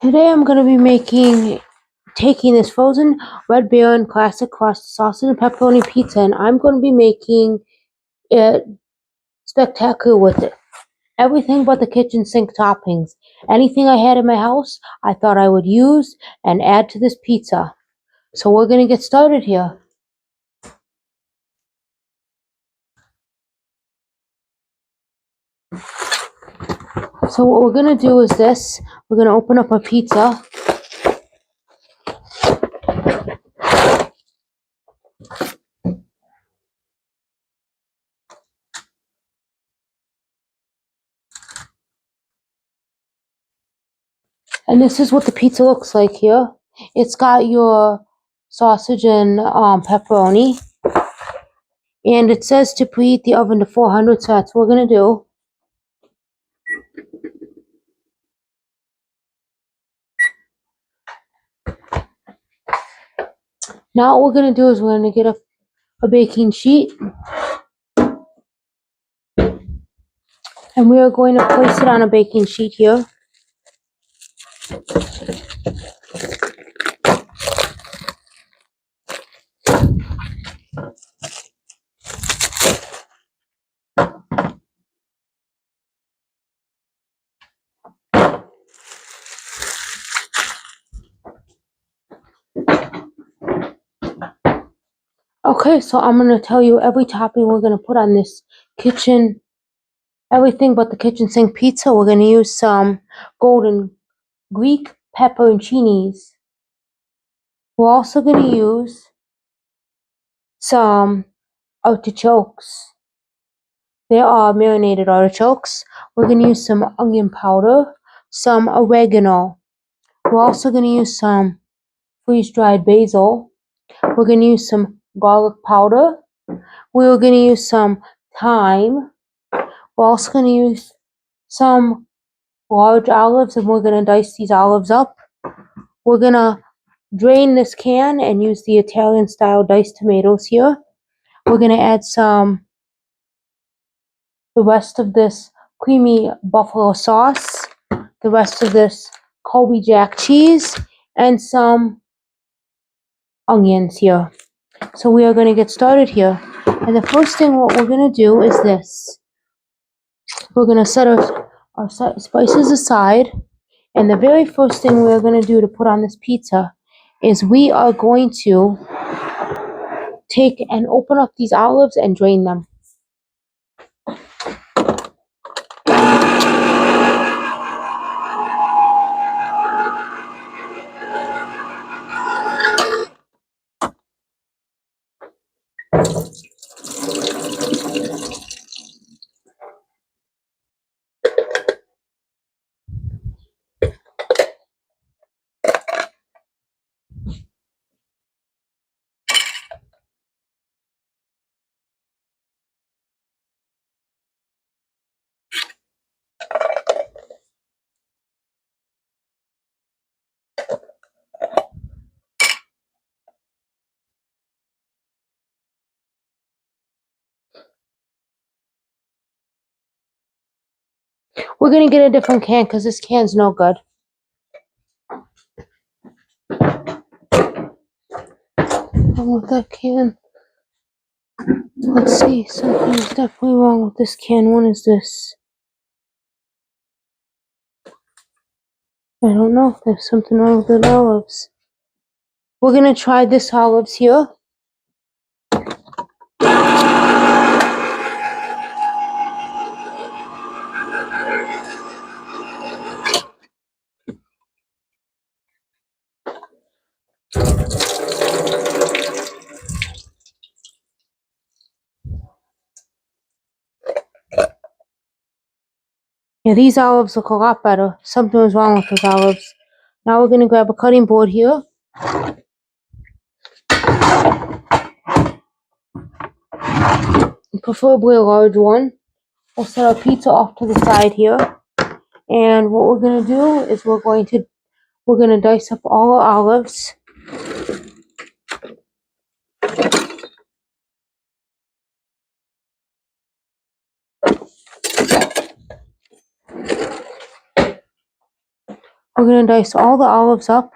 Today I'm going to be taking this frozen red beer classic crust sausage and pepperoni pizza, and I'm going to be making it spectacular with it. Everything but the kitchen sink toppings. Anything I had in my house, I thought I would use and add to this pizza. So we're going to get started here. So what we're going to do is this. We're going to open up our pizza. And this is what the pizza looks like here. It's got your sausage and pepperoni. And it says to preheat the oven to 400, so that's what we're going to do. Now what we're going to do is we're going to get a baking sheet. And we are going to place it on a baking sheet here. Okay, so I'm going to tell you every topping we're going to put on this everything but the kitchen sink pizza. We're going to use some golden Greek pepperoncinis. We're also going to use some artichokes. They are marinated artichokes. We're going to use some onion powder, some oregano. We're also going to use some freeze-dried basil. We're going to use some garlic powder. We're going to use some thyme. We're also going to use some large olives, and we're going to dice these olives up. We're going to drain this can and use the Italian-style diced tomatoes here. We're going to add the rest of this creamy buffalo sauce, the rest of this Colby Jack cheese, and some onions here. So we are going to get started here. And the first thing what we're going to do is this. We're going to set our spices aside. And the very first thing we're going to do to put on this pizza is we are going to take and open up these olives and drain them. We're going to get a different can because this can's no good. With that can. Let's see, something is definitely wrong with this can. What is this? I don't know if there's something wrong with the olives. We're going to try this olives here. Yeah, these olives look a lot better. Something was wrong with those olives. Now we're going to grab a cutting board here. Preferably a large one. We'll set our pizza off to the side here. And what we're going to do is we're going to dice up all our olives. We're going to dice all the olives up.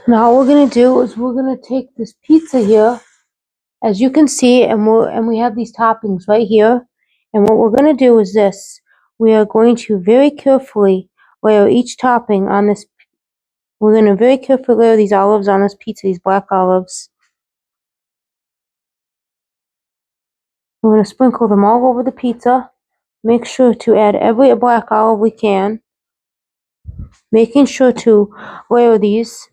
Now what we're going to do is we're going to take this pizza here, as you can see, and we have these toppings right here. And what we're going to do is this. We are going to very carefully layer each topping on this. We're going to very carefully layer these olives on this pizza, these black olives. We're going to sprinkle them all over the pizza. Make sure to add every black olive we can. Making sure to layer these.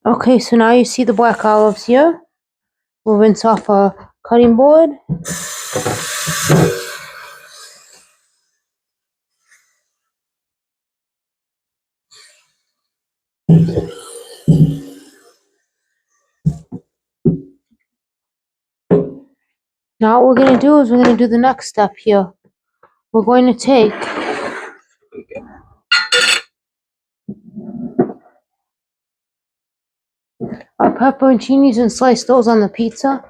Okay, so now you see the black olives here. We'll rinse off our cutting board. Now what we're going to do is we're going to do the next step here. We're going to take our pepperoncinis and slice those on the pizza.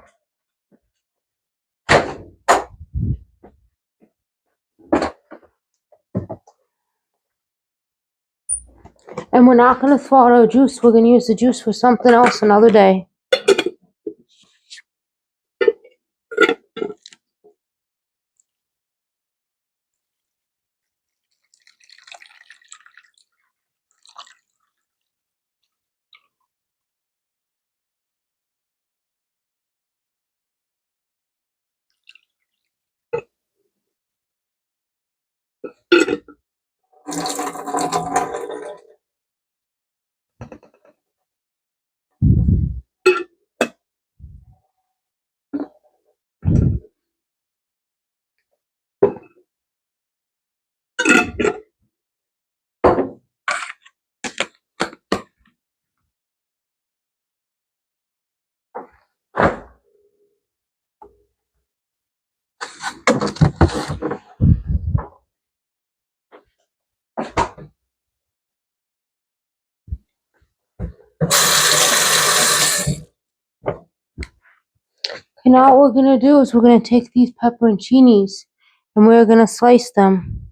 And we're not going to throw out our juice. We're going to use the juice for something else another day. And now what we're going to do is we're going to take these pepperoncinis and we're going to slice them.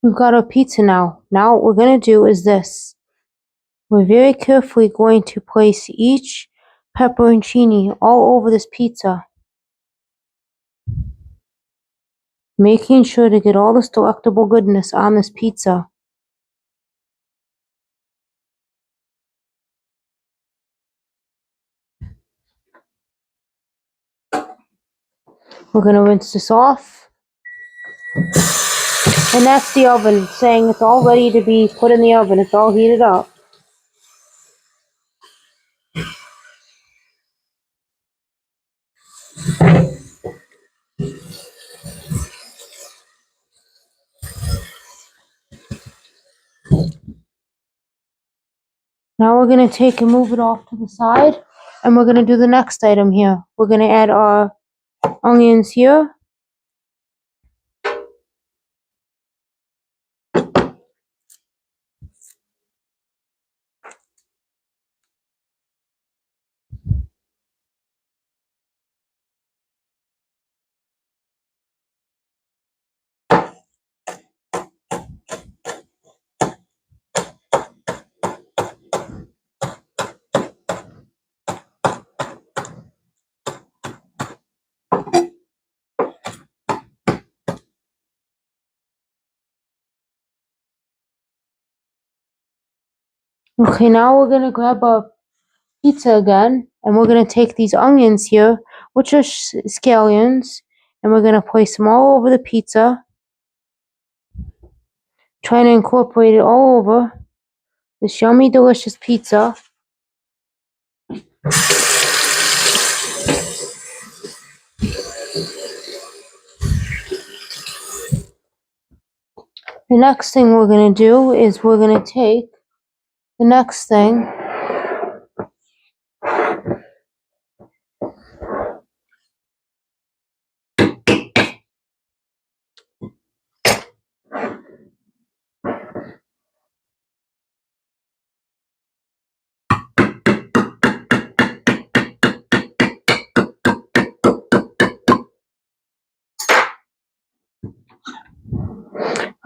We've got our pizza now. Now what we're going to do is this. We're very carefully going to place each pepperoncini all over this pizza. making sure to get all this delectable goodness on this pizza. We're going to rinse this off. And that's the oven saying it's all ready to be put in the oven. It's all heated up. Now we're going to take and move it off to the side. And we're going to do the next item here. We're going to add our onions here. Okay, now we're going to grab our pizza again. And we're going to take these onions here, which are scallions. And we're going to place them all over the pizza. Trying to incorporate it all over this yummy, delicious pizza. The next thing we're going to do is we're going to take the next thing.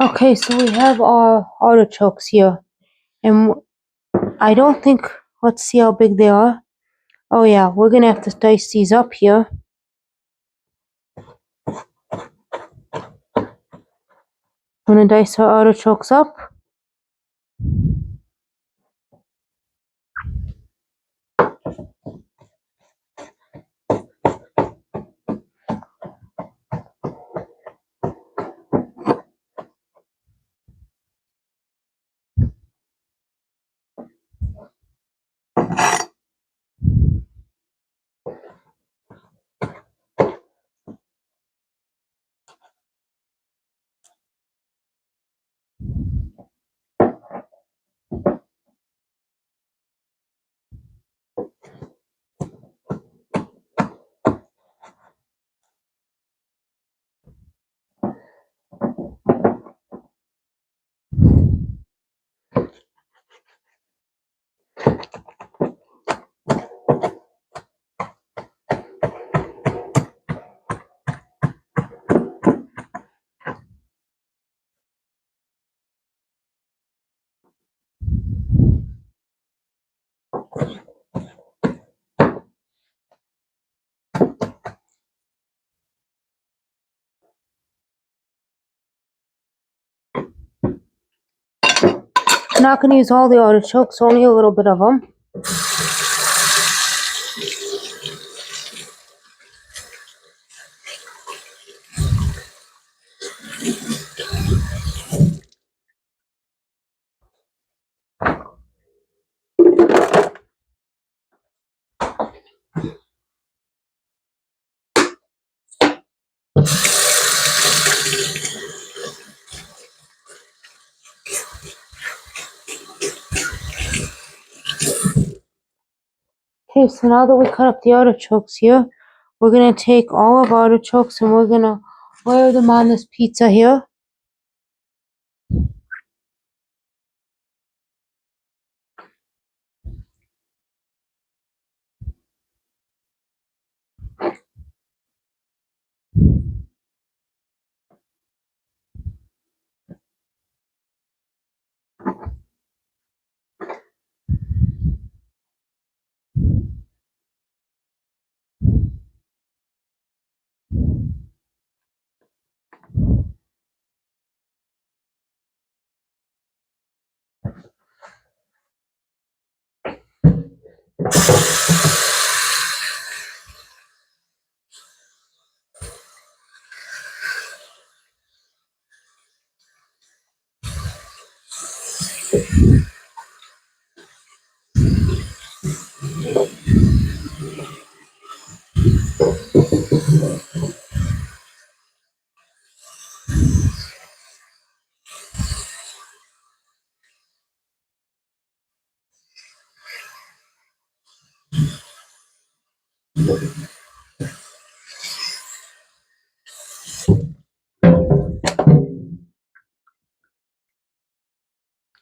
Okay, so we have our artichokes here. And I don't think, let's see how big they are. Oh yeah, we're going to have to dice these up here. I'm going to dice our artichokes up. I'm not going to use all the artichokes, only a little bit of them. Okay, so now that we cut up the artichokes here, we're going to take all of our artichokes and we're going to layer them on this pizza here.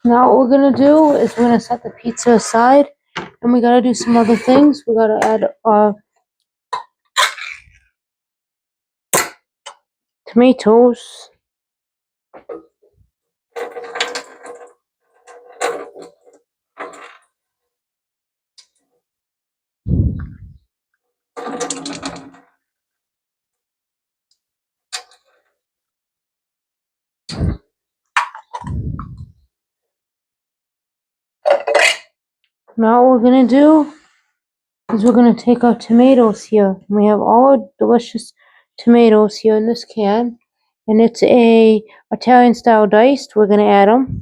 Now what we're gonna do is we're gonna set the pizza aside, and we gotta do some other things. We gotta add tomatoes. Now what we're gonna do is we're gonna take our tomatoes here. We have all our delicious tomatoes here in this can, and it's a Italian style diced. We're gonna add them.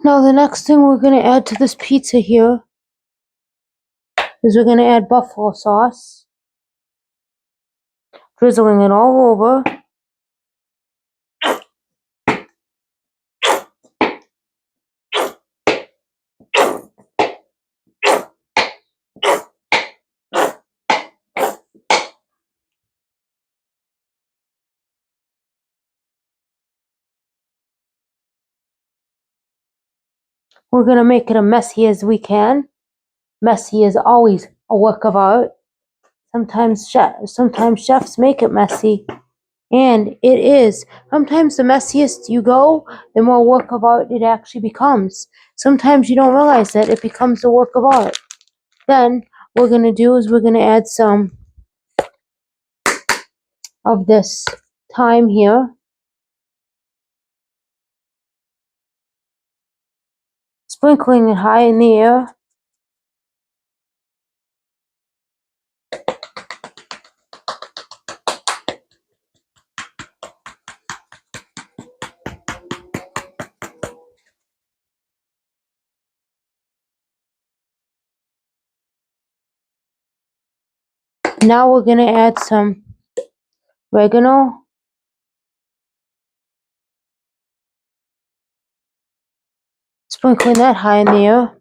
Now the next thing we're gonna add to this pizza here is we're gonna add buffalo sauce, drizzling it all over. We're gonna make it as messy as we can. Messy is always a work of art. Sometimes chefs make it messy, and it is. Sometimes the messiest you go, the more work of art it actually becomes. Sometimes you don't realize that it becomes a work of art. Then what we're gonna do is we're gonna add some of this thyme here. Sprinkling it high in the air. Now we're gonna add some oregano. Sprinkling that high in the air.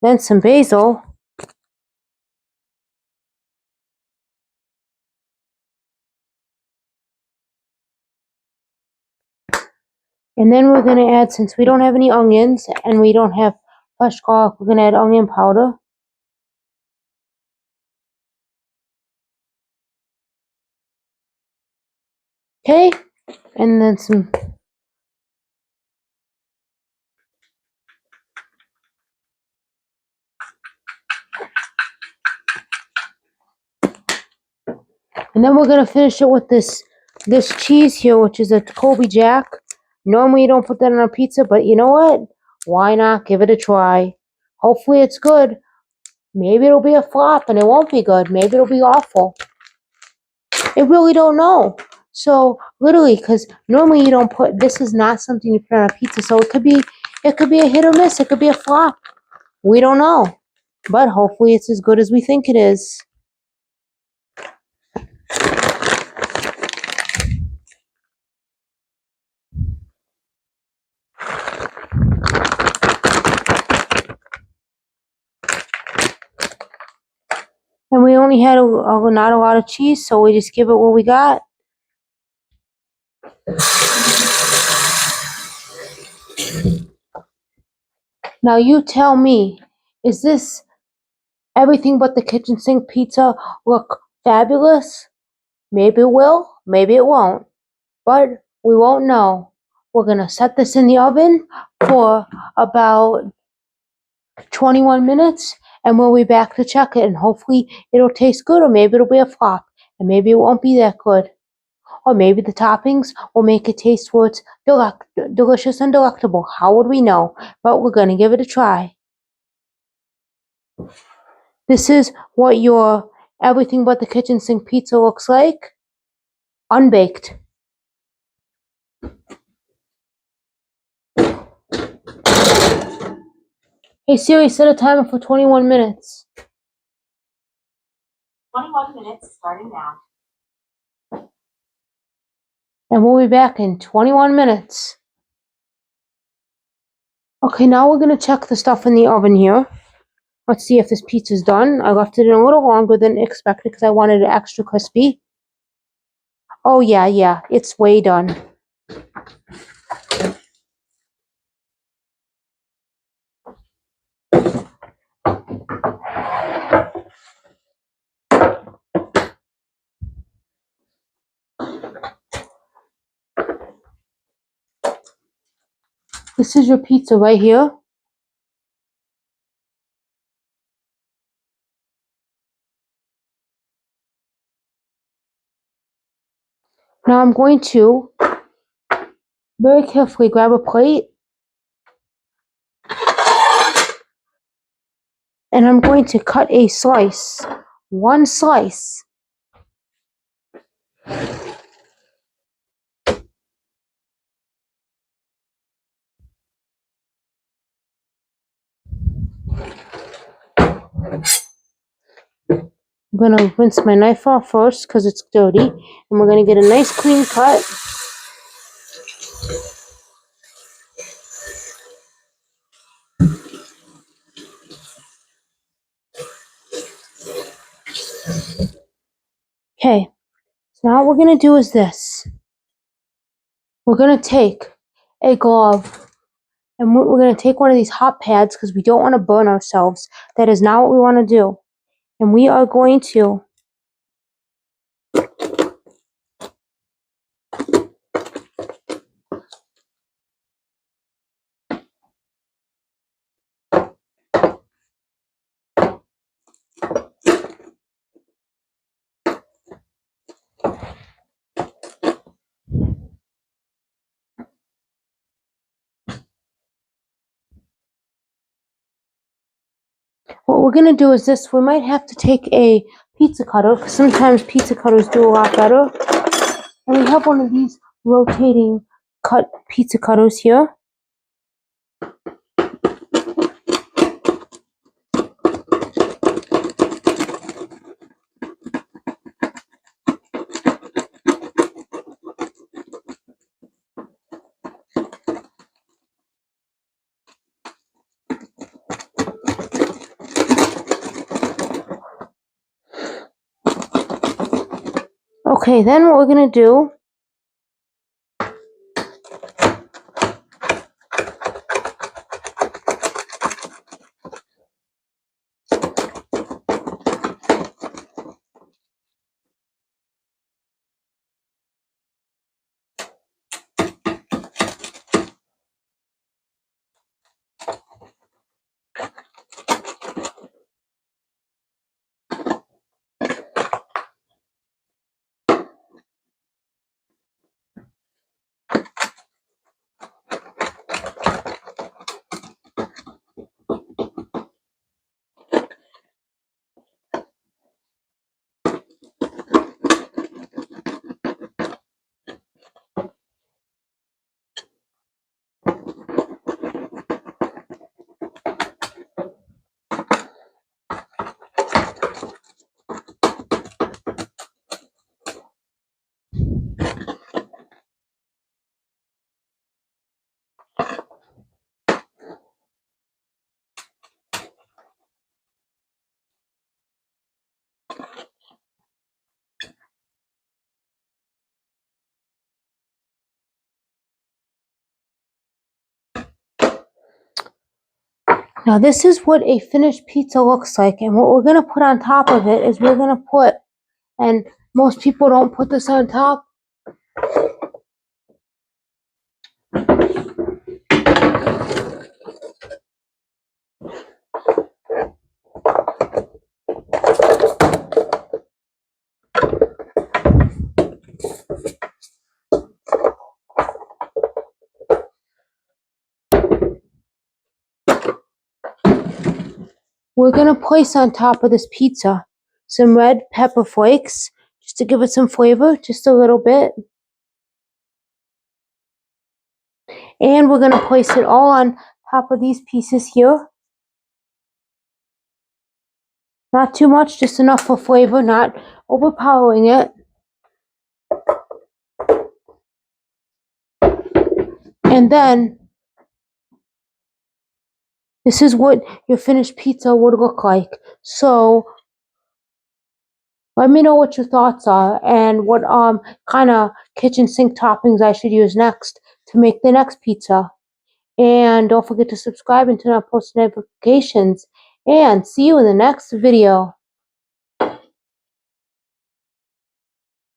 Then some basil. And then we're gonna add, since we don't have any onions and we don't have fresh garlic, we're gonna add onion powder. Okay, and then some. And then we're gonna finish it with this cheese here, which is a Colby Jack. Normally you don't put that on a pizza, but you know what? Why not give it a try? Hopefully it's good. Maybe it'll be a flop and it won't be good. Maybe it'll be awful. I really don't know. So literally, because normally you don't put, this is not something you put on a pizza, so it could be a hit or miss. It could be a flop. We don't know, but hopefully it's as good as we think it is. only had not a lot of cheese, so we just give it what we got. Now you tell me, is this everything but the kitchen sink pizza look fabulous? Maybe it will, maybe it won't, but we won't know. We're gonna set this in the oven for about 21 minutes, and we'll be back to check it, and hopefully it'll taste good, or maybe it'll be a flop, and maybe it won't be that good. Or maybe the toppings will make it taste where it's delicious and delectable. How would we know? But we're gonna give it a try. This is what your everything but the kitchen sink pizza looks like. Unbaked. Hey Siri, set a timer for 21 minutes. 21 minutes starting now. And we'll be back in 21 minutes. Okay, now we're gonna check the stuff in the oven here. Let's see if this pizza's done. I left it in a little longer than expected because I wanted it extra crispy. Oh yeah, it's way done. This is your pizza right here. Now I'm going to very carefully grab a plate, and I'm going to cut a slice. One slice. I'm going to rinse my knife off first because it's dirty, and we're going to get a nice clean cut. Okay, so now what we're going to do is this. We're going to take a glove, and we're going to take one of these hot pads because we don't want to burn ourselves. That is not what we want to do. And we are going to what we're going to do is this. We might have to take a pizza cutter, because sometimes pizza cutters do a lot better. And we have one of these rotating pizza cutters here. Okay, then what we're going to do Now this is what a finished pizza looks like, and what we're going to put on top of it is we're going to put, and most people don't put this on top, we're going to place on top of this pizza some red pepper flakes, just to give it some flavor, just a little bit. And we're going to place it all on top of these pieces here. Not too much, just enough for flavor, not overpowering it. And then, this is what your finished pizza would look like. So, let me know what your thoughts are and what kind of kitchen sink toppings I should use next to make the next pizza. And don't forget to subscribe and turn on post notifications. And see you in the next video.